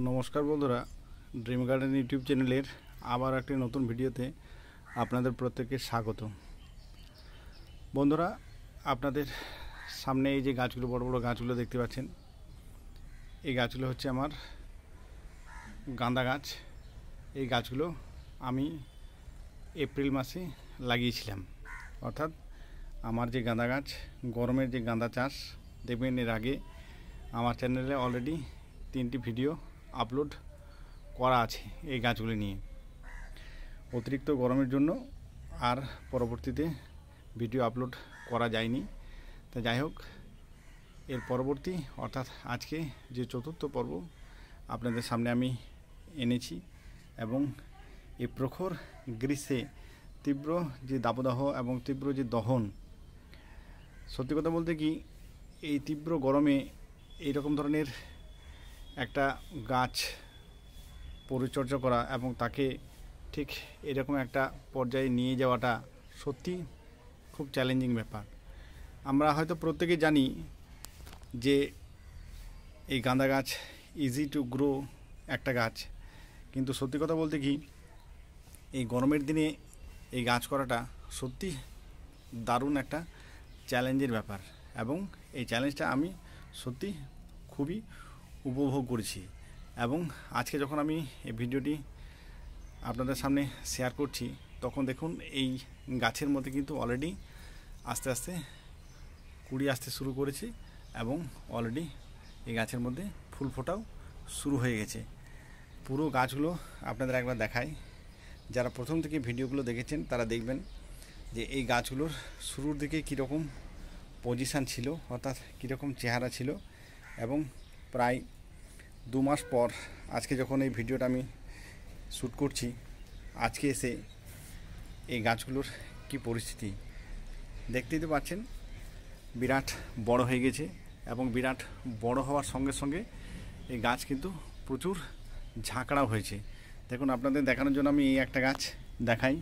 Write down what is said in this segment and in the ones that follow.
নমস্কার বন্ধুরা, dream garden YouTube চ্যানেলের আবার একটি নতুন ভিডিওতে আপনাদের প্রত্যেককে স্বাগত। বন্ধুরা, আপনাদের সামনে এই যে গাছগুলো, বড় বড় গাছগুলো দেখতে পাচ্ছেন, এই গাছগুলো হচ্ছে আমার গাঁদা গাছ। এই গাছগুলো আমি এপ্রিল মাসে লাগিয়েছিলাম। অর্থাৎ আমার যে গাঁদা গাছ, গরমের যে গাঁদা চাষ, দেখবেন এর আগে আমার চ্যানেলে অলরেডি 3টি ভিডিও আপলোড করা আছে এই গাছগুলি নিয়ে। অতিরিক্ত গরমের জন্য আর পরবর্তীতে ভিডিও আপলোড করা যায়নি। তা যাই হোক, এর পরবর্তী অর্থাৎ আজকে যে 4র্থ পর্ব আপনাদের সামনে আমি এনেছি, এবং এই প্রখর গ্রীষ্মে তীব্র যে দাবদাহ এবং তীব্র যে দহন, সত্যি কথা বলতে কি এই তীব্র গরমে এইরকম ধরনের একটা গাছ পরিচর্যা করা এবং তাকে ঠিক এরকম একটা পর্যায়ে নিয়ে যাওয়াটা সত্যি খুব চ্যালেঞ্জিং ব্যাপার। আমরা হয়তো প্রত্যেকেই জানি যে এই গাঁদা গাছ ইজি টু গ্রো একটা গাছ, কিন্তু সত্যি কথা বলতে কি এই গরমের দিনে এই গাছ করাটা সত্যি দারুণ একটা চ্যালেঞ্জের ব্যাপার, এবং এই চ্যালেঞ্জটা আমি সত্যি খুবই উপভোগ করেছি। এবং আজকে যখন আমি এই ভিডিওটি আপনাদের সামনে শেয়ার করছি, তখন দেখুন এই গাছের মধ্যে কিন্তু অলরেডি আস্তে আস্তে কুড়ি আসতে শুরু করেছে, এবং অলরেডি এই গাছের মধ্যে ফুল ফোটাও শুরু হয়ে গেছে। পুরো গাছগুলো আপনাদের একবার দেখাই। যারা প্রথম থেকে ভিডিওগুলো দেখেছেন তারা দেখবেন যে এই গাছগুলোর শুরুর দিকে কীরকম পজিশান ছিল, অর্থাৎ কীরকম চেহারা ছিল, এবং প্রায় 2 মাস পর আজকে যখন এই ভিডিওটা আমি শ্যুট করছি, আজকে এসে এই গাছগুলোর কি পরিস্থিতি দেখতেই তো পাচ্ছেন। বিরাট বড় হয়ে গেছে, এবং বিরাট বড় হওয়ার সঙ্গে সঙ্গে এই গাছ কিন্তু প্রচুর ঝাঁকড়াও হয়েছে। দেখুন, আপনাদের দেখানোর জন্য আমি এই একটা গাছ দেখাই।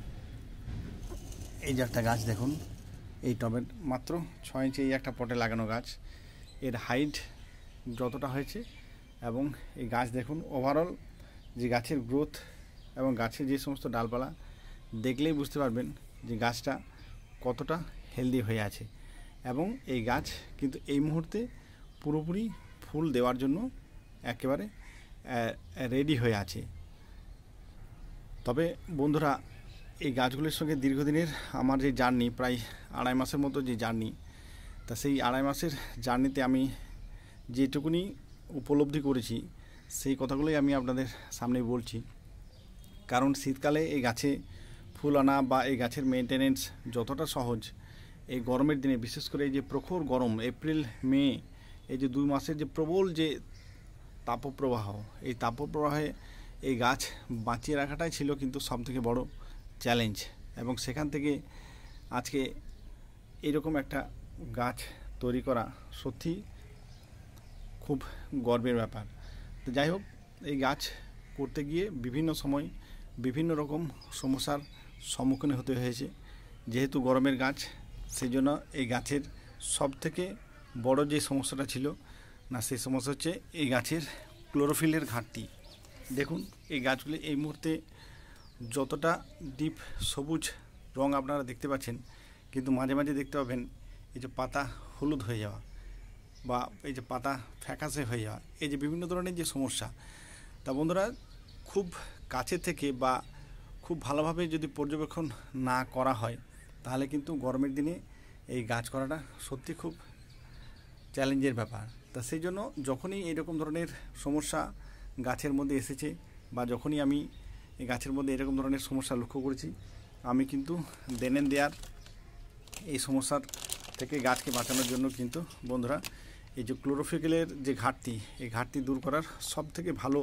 এই যে একটা গাছ দেখুন, এই টবের মাত্র 6 ইঞ্চি এই একটা পটে লাগানো গাছ, এর হাইট যতটা হয়েছে, এবং এই গাছ দেখুন ওভারঅল যে গাছের গ্রোথ এবং গাছের যে সমস্ত ডালপালা, দেখলেই বুঝতে পারবেন যে গাছটা কতটা হেলদি হয়ে আছে। এবং এই গাছ কিন্তু এই মুহূর্তে পুরোপুরি ফুল দেওয়ার জন্য একেবারে রেডি হয়ে আছে। তবে বন্ধুরা, এই গাছগুলির সঙ্গে দীর্ঘদিনের আমার যে জার্নি, প্রায় 2.5 মাসের মতো যে জার্নি, তা সেই 2.5 মাসের জার্নিতে আমি যেটুকুনি উপলব্ধি করেছি সেই কথাগুলোই আমি আপনাদের সামনে বলছি। কারণ শীতকালে এই গাছে ফুল আনা বা এই গাছের মেনটেনেন্স যতটা সহজ, এই গরমের দিনে, বিশেষ করে এই যে প্রখর গরম এপ্রিল মে, এই যে 2 মাসের যে প্রবল যে তাপপ্রবাহ, এই তাপপ্রবাহে এই গাছ বাঁচিয়ে রাখাটাই ছিল কিন্তু সবথেকে বড় চ্যালেঞ্জ। এবং সেখান থেকে আজকে এরকম একটা গাছ তৈরি করা সত্যি খুব গর্বের ব্যাপার। তো যাই হোক, এই গাছ করতে গিয়ে বিভিন্ন সময় বিভিন্ন রকম সমস্যার সম্মুখীন হতে হয়েছে। যেহেতু গরমের গাছ, সেই জন্য এই গাছের সবথেকে বড় যে সমস্যাটা ছিল না, সেই সমস্যা হচ্ছে এই গাছের ক্লোরোফিলের ঘাটতি। দেখুন, এই গাছগুলি এই মুহূর্তে যতটা ডিপ সবুজ রং আপনারা দেখতে পাচ্ছেন, কিন্তু মাঝে মাঝে দেখতে পাবেন এই যে পাতা হলুদ হয়ে যাওয়া, বা এই যে পাতা ফ্যাকাশে হয়ে যাওয়া, এই যে বিভিন্ন ধরনের যে সমস্যা। তা বন্ধুরা, খুব কাছে থেকে বা খুব ভালোভাবে যদি পর্যবেক্ষণ না করা হয়, তাহলে কিন্তু গরমের দিনে এই গাছ করাটা সত্যি খুব চ্যালেঞ্জের ব্যাপার। তা সেই জন্য যখনই এরকম ধরনের সমস্যা গাছের মধ্যে এসেছে, বা যখনই আমি এই গাছের মধ্যে এরকম ধরনের সমস্যা লক্ষ্য করেছি, আমি কিন্তু দেন এন্ড দেয়ার এই সমস্যার থেকে গাছকে বাঁচানোর জন্য কিন্তু বন্ধুরা এই যে ক্লোরোফিলের যে ঘাটতি, এই ঘাটতি দূর করার সব থেকে ভালো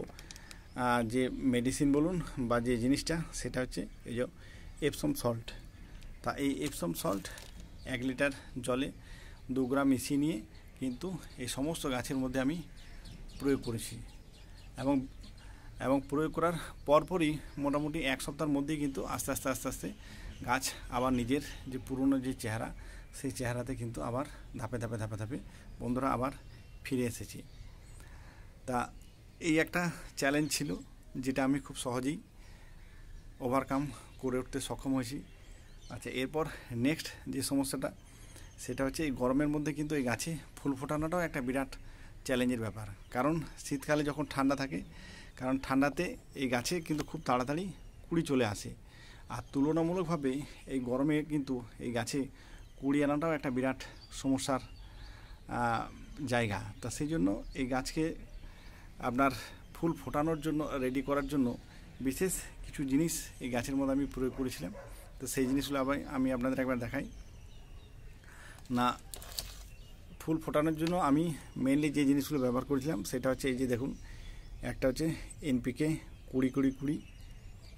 যে মেডিসিন বলুন বা যে জিনিসটা, সেটা হচ্ছে এই যে এপসম সল্ট। তা এই এপসম সল্ট 1 লিটার জলে 2 গ্রাম মিশিয়ে নিয়ে কিন্তু এই সমস্ত গাছের মধ্যে আমি প্রয়োগ করেছি, এবং প্রয়োগ করার পরপরই মোটামুটি 1 সপ্তাহের মধ্যেই কিন্তু আস্তে আস্তে গাছ আবার নিজের যে পুরনো যে চেহারা, সেই চেহারাতে কিন্তু আবার ধাপে ধাপে বন্ধুরা আবার ফিরে এসেছি। তা এই একটা চ্যালেঞ্জ ছিল, যেটা আমি খুব সহজেই ওভারকাম করে উঠতে সক্ষম হয়েছি। আচ্ছা, এরপর নেক্সট যে সমস্যাটা, সেটা হচ্ছে এই গরমের মধ্যে কিন্তু এই গাছে ফুল ফোটানোটাও একটা বিরাট চ্যালেঞ্জের ব্যাপার। কারণ শীতকালে যখন ঠান্ডা থাকে, কারণ ঠান্ডাতে এই গাছে কিন্তু খুব তাড়াতাড়ি কুড়ি চলে আসে, আর তুলনামূলকভাবে এই গরমে কিন্তু এই গাছে কুড়ি আনাটাও একটা বিরাট সমস্যার জায়গা। তা সেই জন্য এই গাছকে আপনার ফুল ফোটানোর জন্য রেডি করার জন্য বিশেষ কিছু জিনিস এই গাছের মধ্যে আমি প্রয়োগ করেছিলাম। তো সেই জিনিসগুলো আমি আপনাদের একবার দেখাই না। ফুল ফোটানোর জন্য আমি মেনলি যে জিনিসগুলো ব্যবহার করেছিলাম সেটা হচ্ছে এই যে দেখুন, একটা হচ্ছে এনপিকে 20-20-20।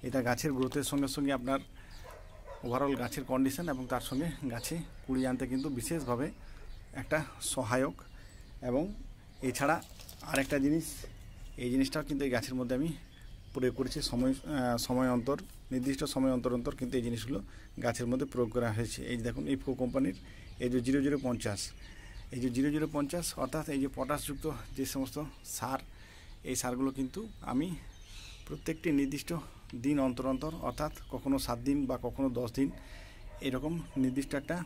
এটা গাছের গ্রোথের সঙ্গে সঙ্গে আপনার ওভারঅল গাছের কন্ডিশন এবং তার সঙ্গে গাছে কুড়ি আনতে কিন্তু বিশেষভাবে একটা সহায়ক। এবং এছাড়া আরেকটা জিনিস, এই জিনিসটাও কিন্তু এই গাছের মধ্যে আমি প্রয়োগ করেছি সময় অন্তর, নির্দিষ্ট সময় অন্তর অন্তর কিন্তু এই জিনিসগুলো গাছের মধ্যে প্রয়োগ করা হয়েছে। এই যে দেখুন, ইফকো কোম্পানির এই যে 0050, এই যে 0050 অর্থাৎ এই যে পটাশযুক্ত যে সমস্ত সার, এই সারগুলো কিন্তু আমি প্রত্যেকটি নির্দিষ্ট দিন অন্তর অন্তর, অর্থাৎ কখনো 7 দিন বা কখনো 10 দিন, এরকম নির্দিষ্ট একটা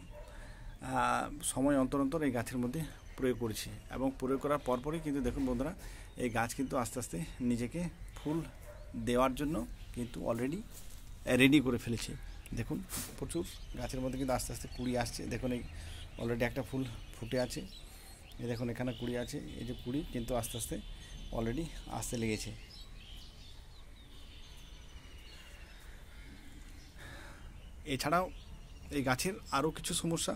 সময় অন্তর অন্তর এই গাছের মধ্যে প্রয়োগ করেছি। এবং প্রয়োগ করার পরপরই কিন্তু দেখুন বন্ধুরা, এই গাছ কিন্তু আস্তে আস্তে নিজেকে ফুল দেওয়ার জন্য কিন্তু অলরেডি রেডি করে ফেলেছে। দেখুন, প্রচুর গাছের মধ্যে কিন্তু আস্তে আস্তে কুড়ি আসছে। দেখুন, এই অলরেডি একটা ফুল ফুটে আছে, এই দেখুন এখানে কুড়ি আছে, এই যে কুড়ি কিন্তু আস্তে আস্তে অলরেডি আসতে লেগেছে। এছাড়াও এই গাছের আরও কিছু সমস্যা,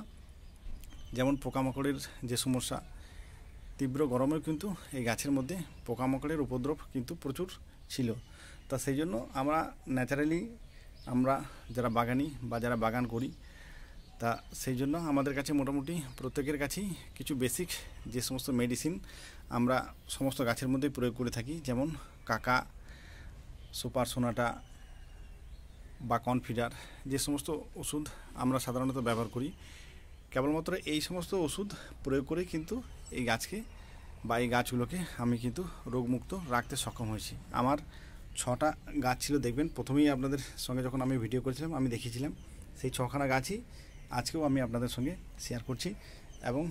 যেমন পোকামাকড়ের যে সমস্যা, তীব্র গরমেও কিন্তু এই গাছের মধ্যে পোকামাকড়ের উপদ্রব কিন্তু প্রচুর ছিল। তা সেই জন্য আমরা ন্যাচারালি, আমরা যারা বাগানি বা যারা বাগান করি, তা সেই জন্য আমাদের কাছে মোটামুটি প্রত্যেকের কাছেই কিছু বেসিক যে সমস্ত মেডিসিন আমরা সমস্ত গাছের মধ্যেই প্রয়োগ করে থাকি, যেমন কাকা, সুপার সোনাটা বা কনফিডার, যে সমস্ত ওষুধ আমরা সাধারণত ব্যবহার করি। কেবলমাত্র এই সমস্ত ওষুধ প্রয়োগ করেই কিন্তু এই গাছকে বা এই গাছগুলোকে আমি কিন্তু রোগমুক্ত রাখতে সক্ষম হয়েছি। আমার 6টা গাছ ছিল, দেখবেন প্রথমেই আপনাদের সঙ্গে যখন আমি ভিডিও করেছিলাম আমি দেখিয়েছিলাম, সেই 6খানা গাছই আজকেও আমি আপনাদের সঙ্গে শেয়ার করছি। এবং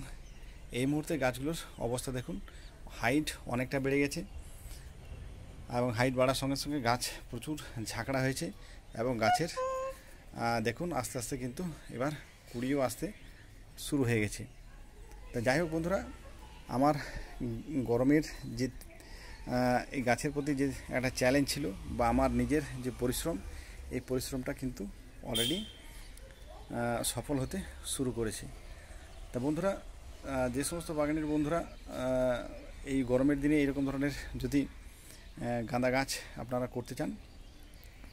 এই মুহূর্তে গাছগুলোর অবস্থা দেখুন, হাইট অনেকটা বেড়ে গেছে, এবং হাইট বাড়ার সঙ্গে সঙ্গে গাছ প্রচুর ঝাঁকড়া হয়েছে, এবং গাছের দেখুন আস্তে আস্তে কিন্তু এবার কুড়িও আসতে শুরু হয়ে গেছে। তা যাই হোক বন্ধুরা, আমার গরমের যে এই গাছের প্রতি যে একটা চ্যালেঞ্জ ছিল বা আমার নিজের যে পরিশ্রম, এই পরিশ্রমটা কিন্তু অলরেডি সফল হতে শুরু করেছে। তা বন্ধুরা, যে সমস্ত বাগানের বন্ধুরা এই গরমের দিনে এরকম ধরনের যদি গাঁদা গাছ আপনারা করতে চান,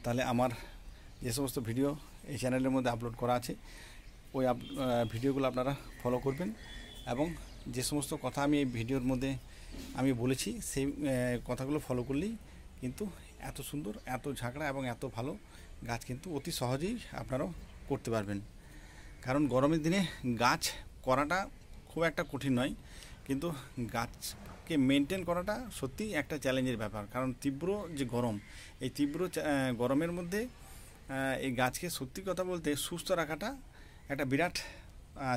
তাহলে আমার যে সমস্ত ভিডিও এই চ্যানেলের মধ্যে আপলোড করা আছে, ওই ভিডিওগুলো আপনারা ফলো করবেন। এবং যে সমস্ত কথা আমি এই ভিডিওর মধ্যে আমি বলেছি, সেই কথাগুলো ফলো করলেই কিন্তু এত সুন্দর, এত ঝাঁকড়া এবং এত ভালো গাছ কিন্তু অতি সহজেই আপনারাও করতে পারবেন। কারণ গরমের দিনে গাছ করাটা খুব একটা কঠিন নয়, কিন্তু গাছকে মেনটেন করাটা সত্যিই একটা চ্যালেঞ্জের ব্যাপার। কারণ তীব্র যে গরম, এই তীব্র গরমের মধ্যে এই গাছকে সত্যি কথা বলতে সুস্থ রাখাটা একটা বিরাট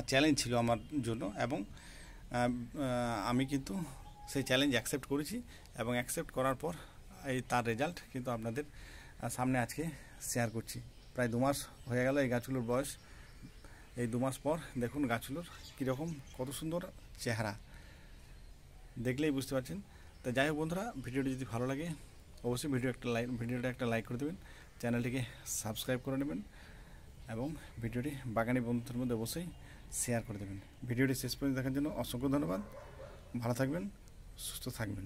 চ্যালেঞ্জ ছিল আমার জন্য। এবং আমি কিন্তু সেই চ্যালেঞ্জ অ্যাকসেপ্ট করেছি, এবং অ্যাকসেপ্ট করার পর এই তার রেজাল্ট কিন্তু আপনাদের সামনে আজকে শেয়ার করছি। প্রায় 2 মাস হয়ে গেল এই গাছগুলোর বয়স। এই 2 মাস পর দেখুন গাছগুলোর কীরকম, কত সুন্দর চেহারা, দেখলেই বুঝতে পারছেন। তো যাই হোক বন্ধুরা, ভিডিওটি যদি ভালো লাগে অবশ্যই ভিডিওটা একটা লাইক করে দেবেন, চ্যানেলটিকে সাবস্ক্রাইব করে নেবেন, এবং ভিডিওটি বাগানি বন্ধুদের মধ্যে অবশ্যই শেয়ার করে দেবেন। ভিডিওটি শেষ পর্যন্ত দেখার জন্য অসংখ্য ধন্যবাদ। ভালো থাকবেন, সুস্থ থাকবেন।